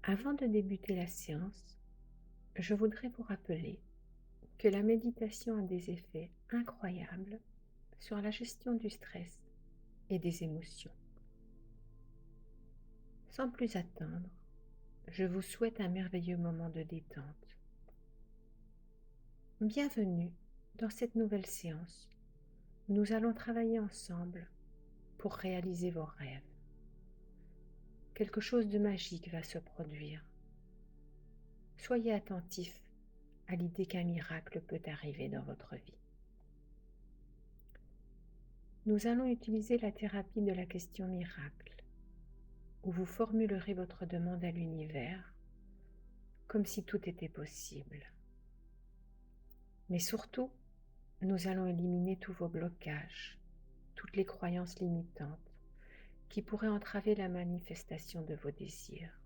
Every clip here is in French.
Avant de débuter la séance, je voudrais vous rappeler que la méditation a des effets incroyables sur la gestion du stress et des émotions. Sans plus attendre, je vous souhaite un merveilleux moment de détente. Bienvenue dans cette nouvelle séance. Nous allons travailler ensemble pour réaliser vos rêves. Quelque chose de magique va se produire. Soyez attentifs à l'idée qu'un miracle peut arriver dans votre vie. Nous allons utiliser la thérapie de la question miracle, où vous formulerez votre demande à l'univers comme si tout était possible. Mais surtout, nous allons éliminer tous vos blocages, toutes les croyances limitantes qui pourraient entraver la manifestation de vos désirs.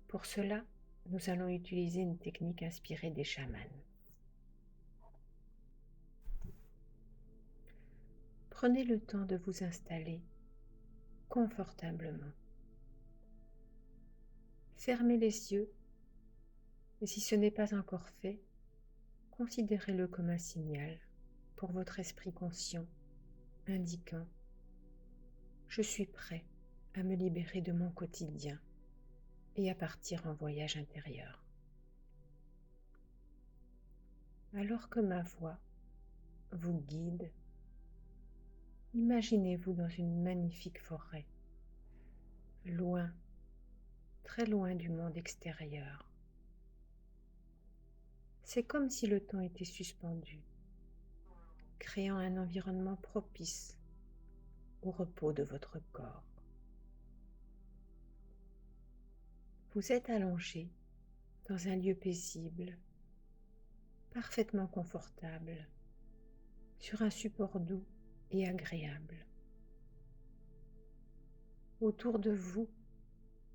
Pour cela, nous allons utiliser une technique inspirée des chamans. Prenez le temps de vous installer confortablement. Fermez les yeux et si ce n'est pas encore fait, considérez-le comme un signal pour votre esprit conscient indiquant « Je suis prêt à me libérer de mon quotidien et à partir en voyage intérieur ». Alors que ma voix vous guide, imaginez-vous dans une magnifique forêt, loin, très loin du monde extérieur. C'est comme si le temps était suspendu, créant un environnement propice au repos de votre corps. Vous êtes allongé dans un lieu paisible, parfaitement confortable, sur un support doux et agréable. Autour de vous,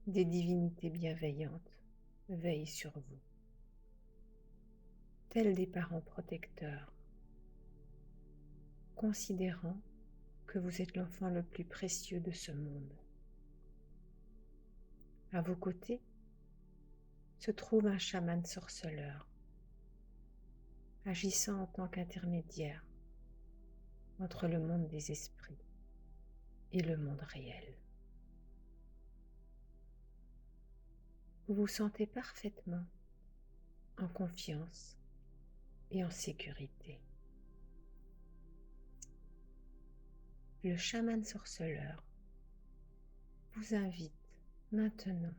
des divinités bienveillantes veillent sur vous, tels des parents protecteurs, considérant que vous êtes l'enfant le plus précieux de ce monde. À vos côtés se trouve un chaman sorceleur, agissant en tant qu'intermédiaire entre le monde des esprits et le monde réel. Vous vous sentez parfaitement en confiance et en sécurité. Le chaman sorceleur vous invite maintenant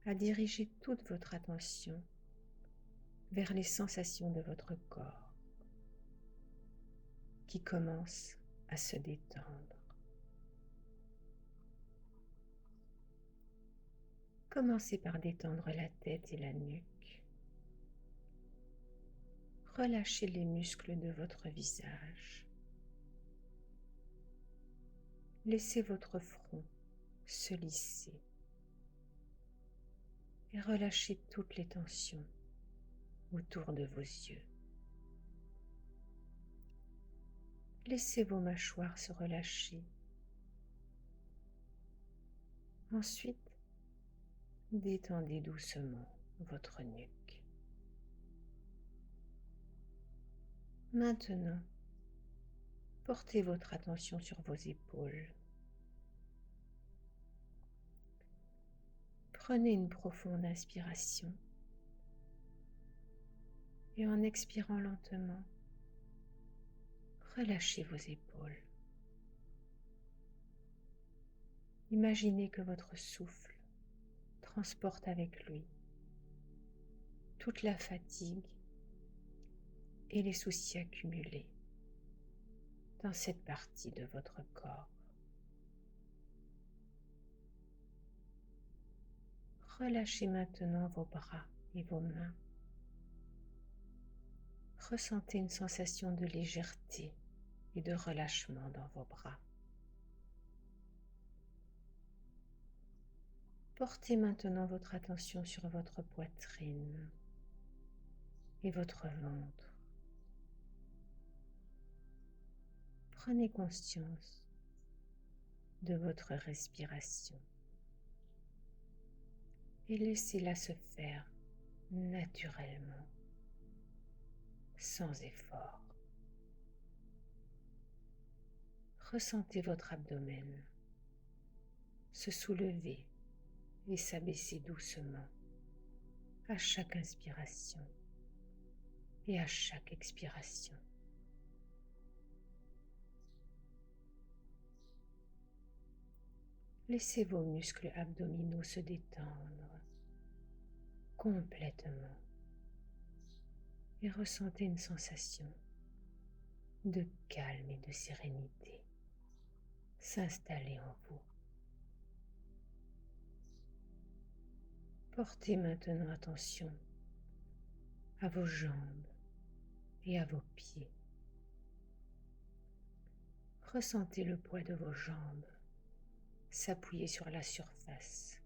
à diriger toute votre attention vers les sensations de votre corps qui commencent à se détendre. Commencez par détendre la tête et la nuque. Relâchez les muscles de votre visage. Laissez votre front se lisser et relâchez toutes les tensions autour de vos yeux. Laissez vos mâchoires se relâcher. Ensuite, détendez doucement votre nuque. Maintenant, portez votre attention sur vos épaules. Prenez une profonde inspiration et en expirant lentement, relâchez vos épaules. Imaginez que votre souffle transporte avec lui toute la fatigue et les soucis accumulés dans cette partie de votre corps. Relâchez maintenant vos bras et vos mains. Ressentez une sensation de légèreté et de relâchement dans vos bras. Portez maintenant votre attention sur votre poitrine et votre ventre. Prenez conscience de votre respiration. et laissez-la se faire naturellement, sans effort. Ressentez votre abdomen se soulever et s'abaisser doucement à chaque inspiration et à chaque expiration. Laissez vos muscles abdominaux se détendre complètement et ressentez une sensation de calme et de sérénité s'installer en vous. Portez maintenant attention à vos jambes et à vos pieds. Ressentez le poids de vos jambes s'appuyer sur la surface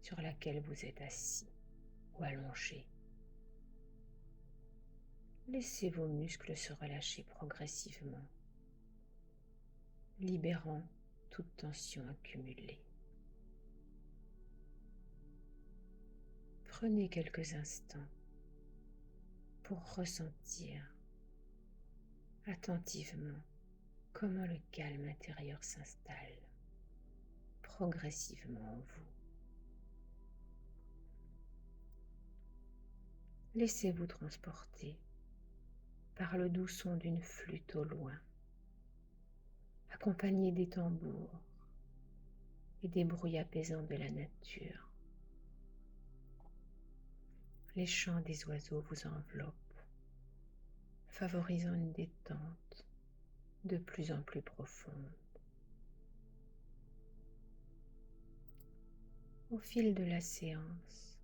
sur laquelle vous êtes assis ou allongé. Laissez vos muscles se relâcher progressivement, libérant toute tension accumulée. Prenez quelques instants pour ressentir attentivement comment le calme intérieur s'installe progressivement en vous. Laissez-vous transporter par le doux son d'une flûte au loin, accompagné des tambours et des bruits apaisants de la nature. Les chants des oiseaux vous enveloppent, favorisant une détente de plus en plus profonde. Au fil de la séance,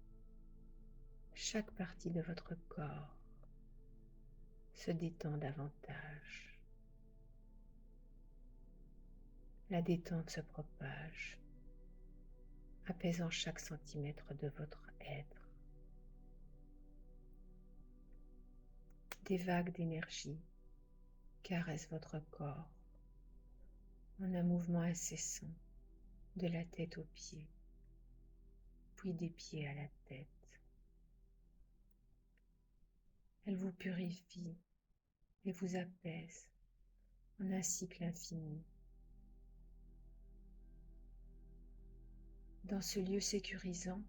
chaque partie de votre corps se détend davantage. La détente se propage, apaisant chaque centimètre de votre être. Des vagues d'énergie caressent votre corps en un mouvement incessant de la tête aux pieds, puis des pieds à la tête. Elles vous purifient et vous apaisent en un cycle infini. Dans ce lieu sécurisant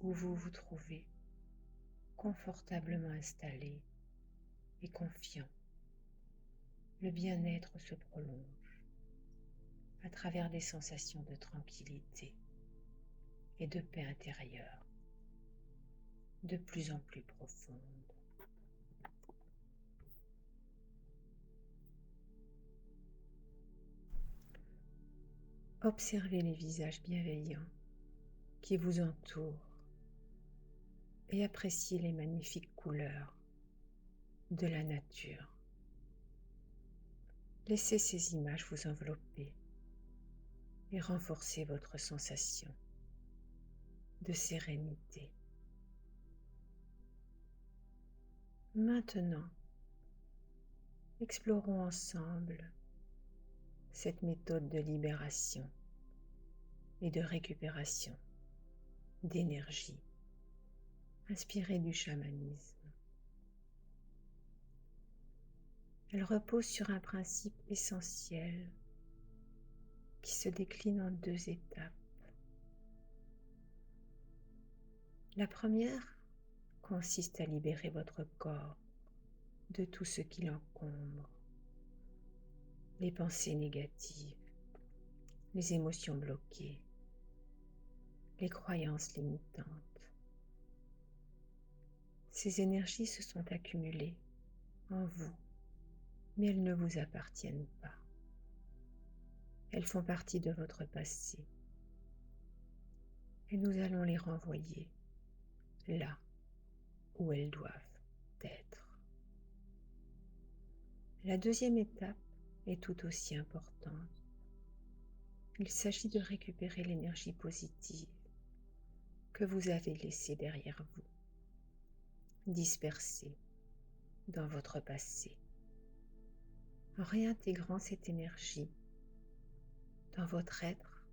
où vous vous trouvez, confortablement installé et confiant, le bien-être se prolonge à travers des sensations de tranquillité et de paix intérieure de plus en plus profondes. Observez les visages bienveillants qui vous entourent et appréciez les magnifiques couleurs de la nature. Laissez ces images vous envelopper et renforcer votre sensation de sérénité. Maintenant, explorons ensemble cette méthode de libération et de récupération d'énergie inspirée du chamanisme. Elle repose sur un principe essentiel qui se décline en 2 étapes. La première consiste à libérer votre corps de tout ce qui l'encombre, les pensées négatives, les émotions bloquées, les croyances limitantes. Ces énergies se sont accumulées en vous, mais elles ne vous appartiennent pas. Elles font partie de votre passé et nous allons les renvoyer là où elles doivent être. La deuxième étape est tout aussi importante. Il s'agit de récupérer l'énergie positive que vous avez laissée derrière vous, dispersée dans votre passé. En réintégrant cette énergie dans votre être,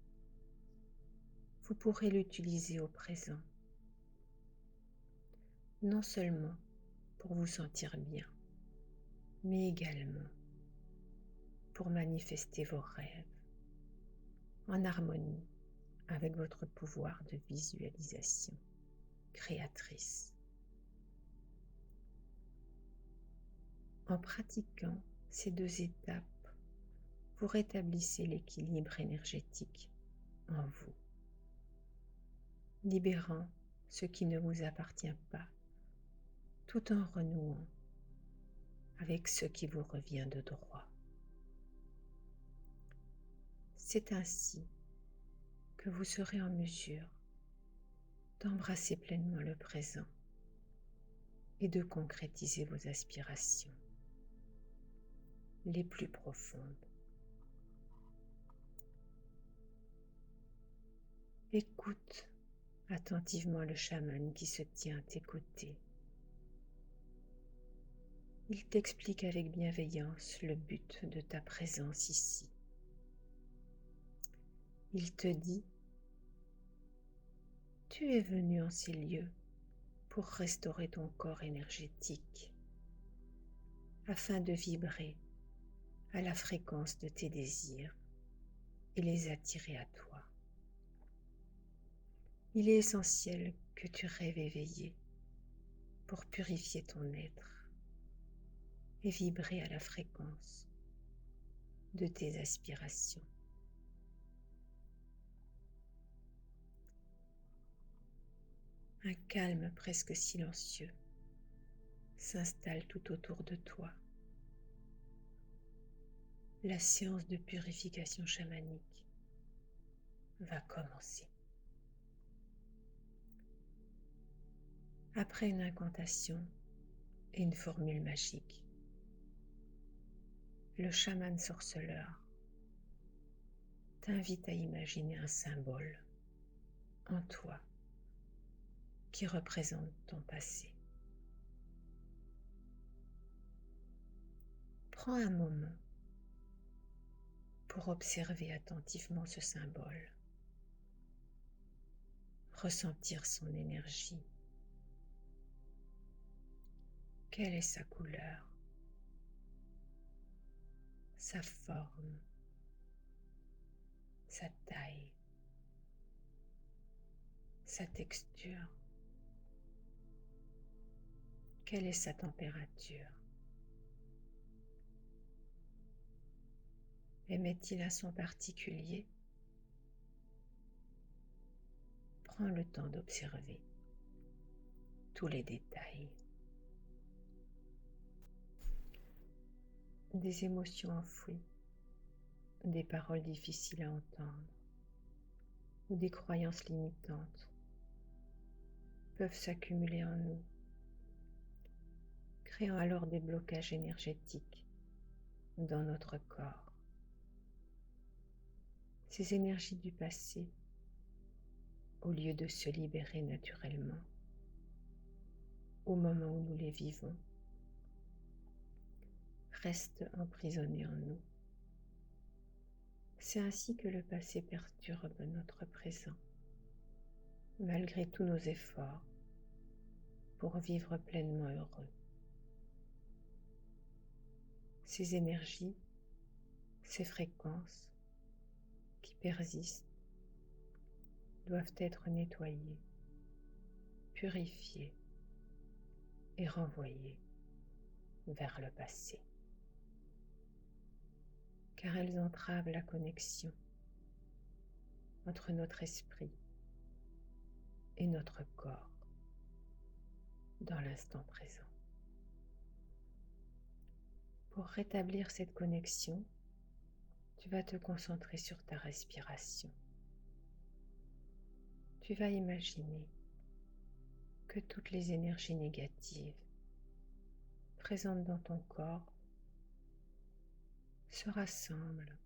vous pourrez l'utiliser au présent, non seulement pour vous sentir bien, mais également pour manifester vos rêves en harmonie avec votre pouvoir de visualisation créatrice. En pratiquant ces 2 étapes, vous rétablissez l'équilibre énergétique en vous, libérant ce qui ne vous appartient pas, tout en renouant avec ce qui vous revient de droit. C'est ainsi que vous serez en mesure d'embrasser pleinement le présent et de concrétiser vos aspirations les plus profondes. Écoute attentivement le chaman qui se tient à tes côtés. Il t'explique avec bienveillance le but de ta présence ici. Il te dit: tu es venu en ces lieux pour restaurer ton corps énergétique, afin de vibrer à la fréquence de tes désirs et les attirer à toi. Il est essentiel que tu rêves éveillé pour purifier ton être et vibrer à la fréquence de tes aspirations. Un calme presque silencieux s'installe tout autour de toi. La séance de purification chamanique va commencer. Après une incantation et une formule magique, le chaman sorceleur t'invite à imaginer un symbole en toi qui représente ton passé. Prends un moment pour observer attentivement ce symbole, ressentir son énergie. Quelle est sa couleur, sa forme, sa taille, sa texture? Quelle est sa température? Émet-il un son particulier? Prends le temps d'observer tous les détails. Des émotions enfouies, des paroles difficiles à entendre ou des croyances limitantes peuvent s'accumuler en nous, créant alors des blocages énergétiques dans notre corps. Ces énergies du passé, au lieu de se libérer naturellement, au moment où nous les vivons, restent emprisonnées en nous. C'est ainsi que le passé perturbe notre présent, malgré tous nos efforts pour vivre pleinement heureux. Ces énergies, ces fréquences qui persistent doivent être nettoyées, purifiées et renvoyées vers le passé, car elles entravent la connexion entre notre esprit et notre corps dans l'instant présent. Pour rétablir cette connexion, tu vas te concentrer sur ta respiration. Tu vas imaginer que toutes les énergies négatives présentes dans ton corps se rassemblent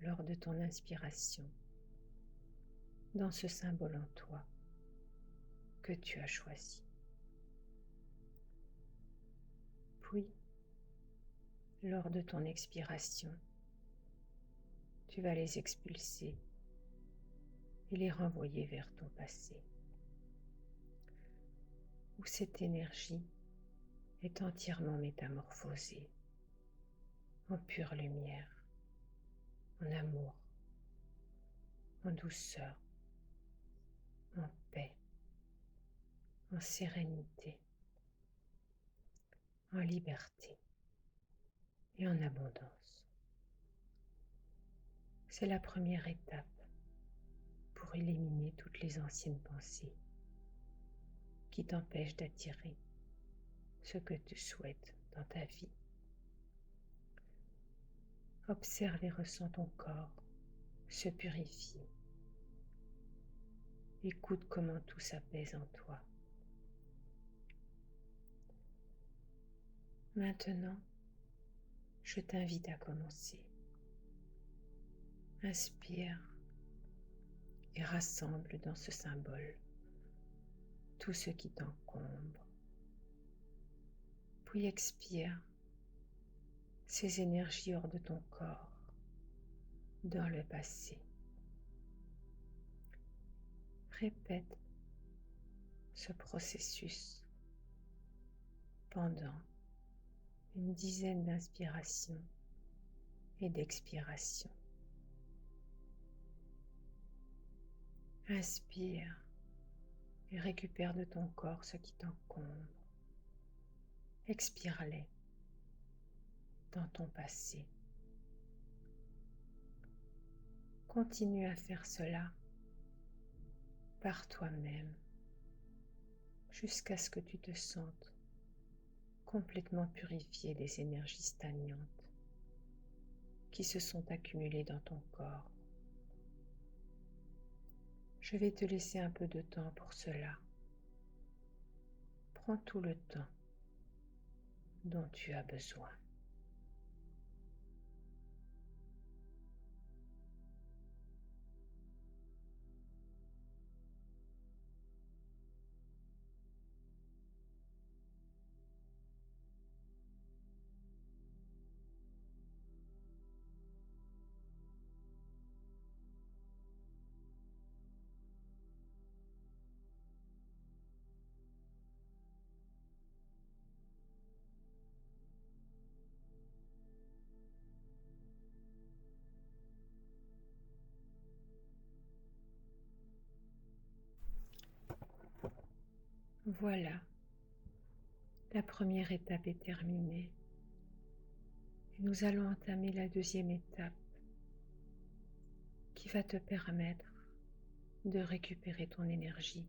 lors de ton inspiration dans ce symbole en toi que tu as choisi. Puis, lors de ton expiration, tu vas les expulser et les renvoyer vers ton passé, où cette énergie est entièrement métamorphosée en pure lumière, en amour, en douceur, en paix, en sérénité, en liberté et en abondance. C'est la première étape pour éliminer toutes les anciennes pensées qui t'empêchent d'attirer ce que tu souhaites dans ta vie. Observe et ressens ton corps se purifier. Écoute comment tout s'apaise en toi. Maintenant, je t'invite à commencer. Inspire et rassemble dans ce symbole tout ce qui t'encombre. Puis expire ces énergies hors de ton corps, dans le passé. Répète ce processus pendant une dizaine d'inspirations et d'expirations. Inspire et récupère de ton corps ce qui t'encombre. Expire-les dans ton passé. Continue à faire cela par toi-même jusqu'à ce que tu te sentes complètement purifié des énergies stagnantes qui se sont accumulées dans ton corps. Je vais te laisser un peu de temps pour cela. Prends tout le temps dont tu as besoin. Voilà, la première étape est terminée. Et nous allons entamer la deuxième étape qui va te permettre de récupérer ton énergie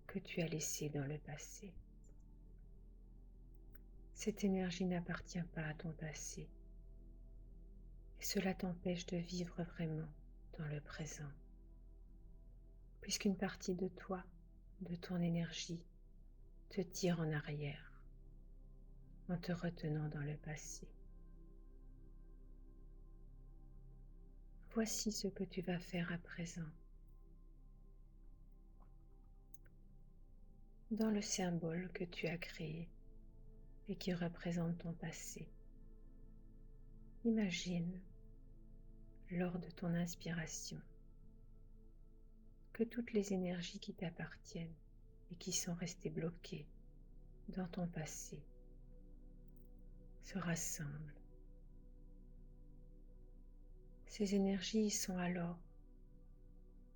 que tu as laissée dans le passé. Cette énergie n'appartient pas à ton passé et cela t'empêche de vivre vraiment dans le présent, puisqu'une partie de toi, de ton énergie, te tire en arrière en te retenant dans le passé. Voici ce que tu vas faire à présent. Dans le symbole que tu as créé et qui représente ton passé, imagine, lors de ton inspiration, que toutes les énergies qui t'appartiennent et qui sont restées bloquées dans ton passé se rassemblent. Ces énergies sont alors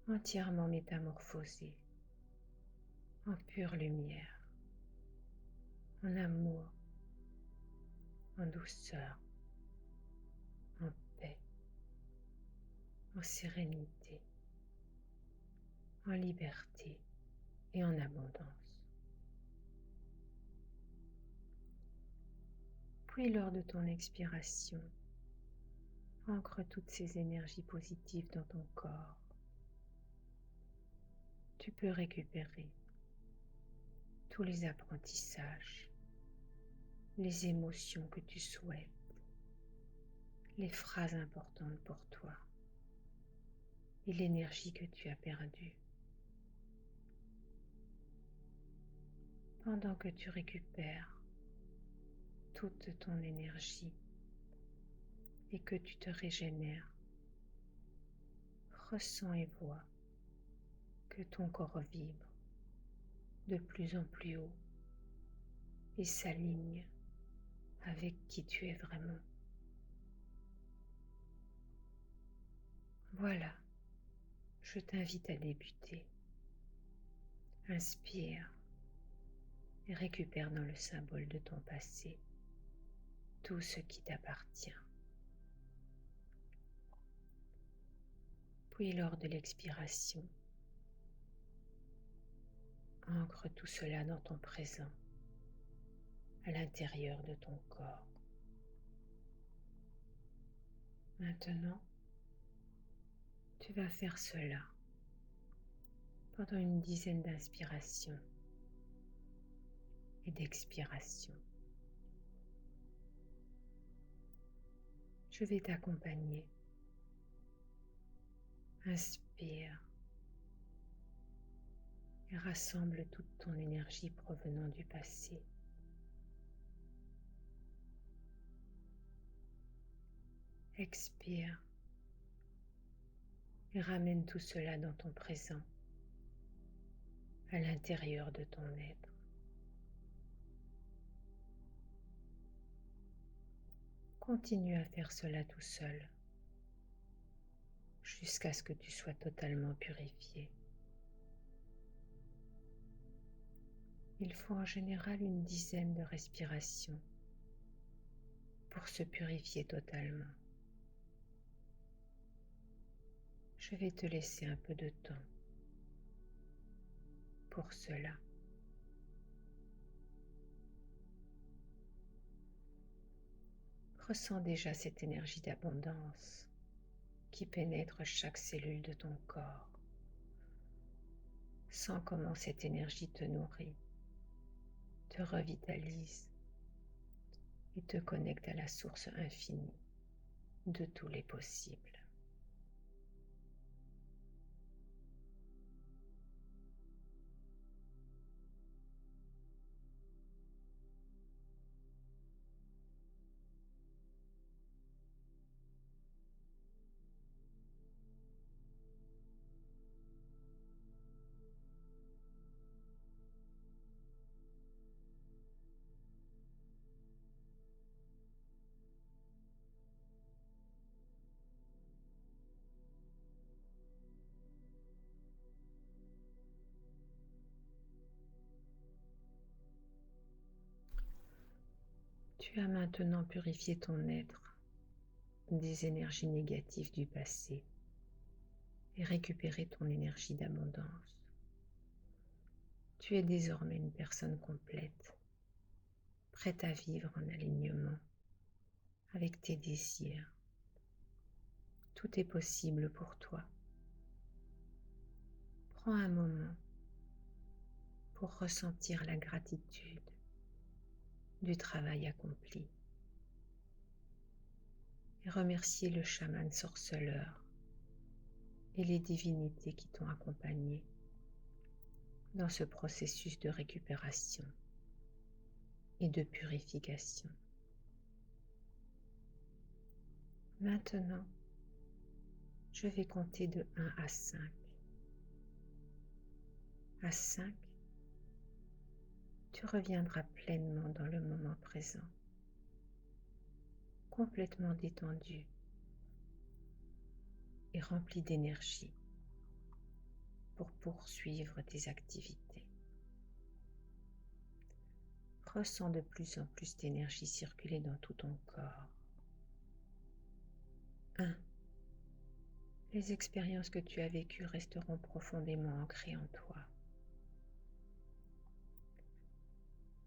entièrement métamorphosées en pure lumière, en amour, en douceur, en paix, en sérénité, en liberté et en abondance. Puis lors de ton expiration, ancre toutes ces énergies positives dans ton corps. Tu peux récupérer tous les apprentissages, les émotions que tu souhaites, les phrases importantes pour toi et l'énergie que tu as perdue. Pendant que tu récupères toute ton énergie et que tu te régénères, Ressens et vois que ton corps vibre de plus en plus haut et s'aligne avec qui tu es vraiment. Voilà, je t'invite à débuter. Inspire et récupère dans le symbole de ton passé tout ce qui t'appartient. Puis lors de l'expiration, ancre tout cela dans ton présent, à l'intérieur de ton corps. Maintenant, tu vas faire cela pendant une dizaine d'inspirations et d'expirations. Je vais t'accompagner. Inspire et rassemble toute ton énergie provenant du passé. Expire et ramène tout cela dans ton présent, à l'intérieur de ton être. Continue à faire cela tout seul, jusqu'à ce que tu sois totalement purifié. Il faut en général une dizaine de respirations pour se purifier totalement. Je vais te laisser un peu de temps pour cela. Ressens déjà cette énergie d'abondance qui pénètre chaque cellule de ton corps. Sens comment cette énergie te nourrit, te revitalise et te connecte à la source infinie de tous les possibles. Tu as maintenant purifié ton être des énergies négatives du passé et récupéré ton énergie d'abondance. Tu es désormais une personne complète, prête à vivre en alignement avec tes désirs. Tout est possible pour toi. Prends un moment pour ressentir la gratitude du travail accompli et remercier le chaman sorceleur et les divinités qui t'ont accompagné dans ce processus de récupération et de purification. Maintenant, je vais compter de 1 à 5. À 5, tu reviendras pleinement dans le moment présent, complètement détendu et rempli d'énergie pour poursuivre tes activités. Ressens de plus en plus d'énergie circuler dans tout ton corps. 1. Les expériences que tu as vécues resteront profondément ancrées en toi.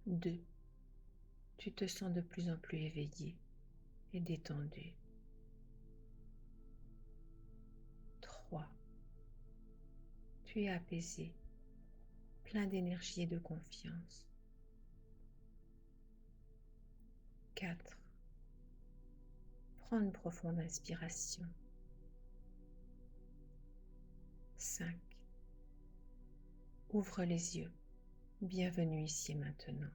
2. Tu te sens de plus en plus éveillé et détendu. 3. Tu es apaisé, plein d'énergie et de confiance. 4. Prends une profonde inspiration. 5. Ouvre les yeux. Bienvenue ici et maintenant,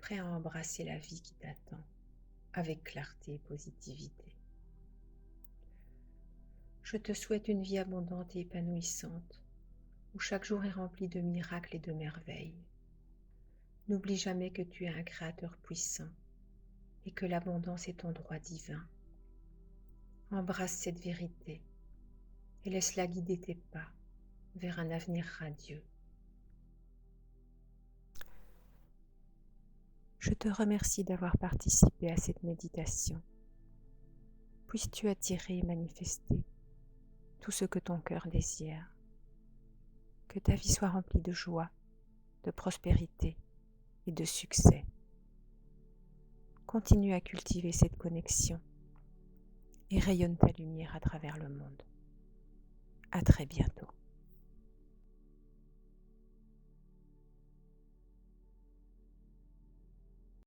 prêt à embrasser la vie qui t'attend avec clarté et positivité. Je te souhaite une vie abondante et épanouissante, où chaque jour est rempli de miracles et de merveilles. N'oublie jamais que tu es un Créateur puissant et que l'abondance est ton droit divin. Embrasse cette vérité et laisse-la guider tes pas vers un avenir radieux. Je te remercie d'avoir participé à cette méditation. Puisses-tu attirer et manifester tout ce que ton cœur désire. Que ta vie soit remplie de joie, de prospérité et de succès. Continue à cultiver cette connexion et rayonne ta lumière à travers le monde. À très bientôt.